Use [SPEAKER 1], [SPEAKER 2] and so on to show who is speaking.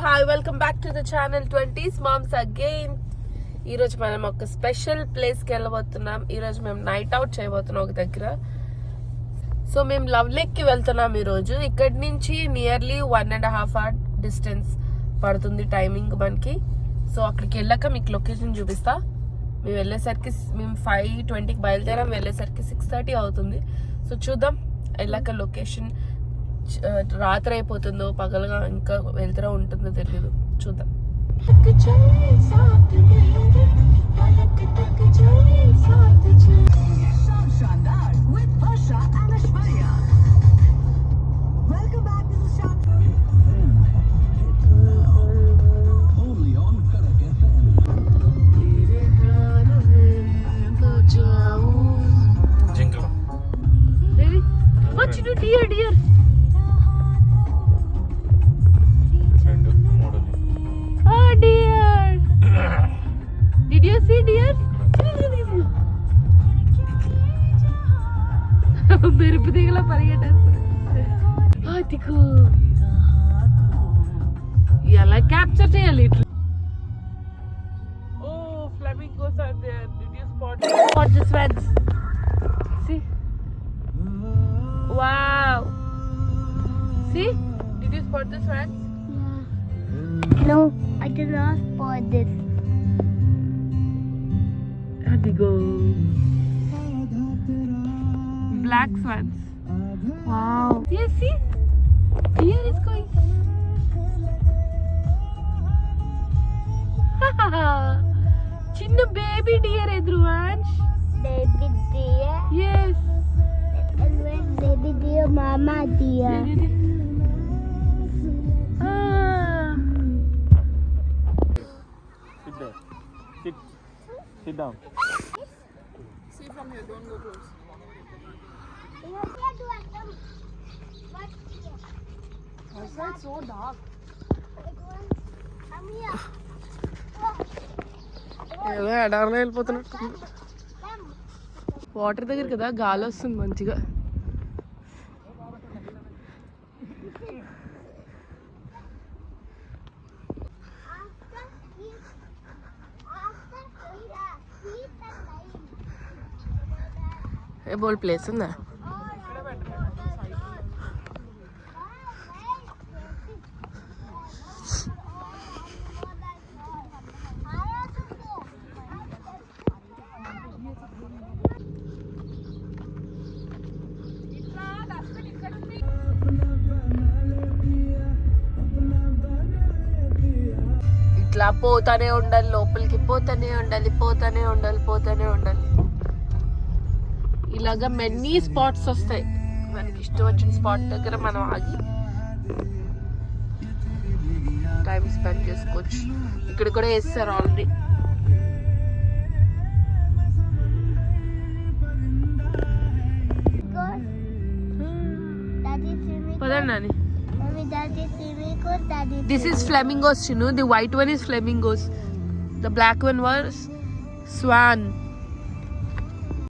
[SPEAKER 1] Hi welcome back to the channel 20s moms again. ఈరోజు మనం ఒక స్పెషల్ ప్లేస్కి వెళ్ళబోతున్నాం. ఈరోజు మేము నైట్ అవుట్ చేయబోతున్నాం ఒక దగ్గర. సో మేము లవ్ లేక్కి వెళ్తున్నాం ఈరోజు. ఇక్కడి నుంచి నియర్లీ 1.5 hour డిస్టెన్స్ పడుతుంది టైమింగ్ మనకి. సో అక్కడికి వెళ్ళాక మీకు లొకేషన్ చూపిస్తా. మేము వెళ్ళేసరికి మేము 5:20కి బయలుదేరాం, వెళ్ళేసరికి 6:30 అవుతుంది. సో చూద్దాం వెళ్ళాక లొకేషన్ రాత్రి అయిపోతుందో పగలగా ఇంకా వెళ్తూ ఉంటుందో తెలియదు, చూద్దాం. Dear, dear. Oh dear. Did you see deer? మెరుపు దిగల పరిగెట్టేస్తారు. అదిగో ఎలా క్యాప్చర్ చేయాలి ఇట్లా. Oh, flamingos are there. Did you spot the swans? See? Wow. See? Did you spot the swans?
[SPEAKER 2] No, I did not spot this.
[SPEAKER 1] Adigo. Black swans. Wow. Yes, see? Deer is going. Chinna baby deer Edruvansh.
[SPEAKER 2] Baby deer.
[SPEAKER 1] Yes.
[SPEAKER 2] And when baby deer, mama deer.
[SPEAKER 3] Sit down.
[SPEAKER 1] See from here, don't go close. Why is it so dark?
[SPEAKER 2] Come here.
[SPEAKER 1] ఏదో ఎడారిలో వెళ్ళిపోతున్నట్టు. Water దగ్గర కదా గాలి వస్తుంది మంచిగా. ఏ బోల్ place ఉందా? ఇట్లా పోతానే ఉండాలి, లోపలికి పోతానే ఉండాలి. ఇలాగా మెనీ స్పాట్స్ వస్తాయి. మనకి ఇష్టం వచ్చిన స్పాట్ దగ్గర మనం ఆగి టైం స్పెండ్ చేసుకోవచ్చు. ఇక్కడ కూడా వేస్తారు ఆల్రెడీ. పదండి. This is flamingos, Chinu. The white one is flamingos. The black one was swan.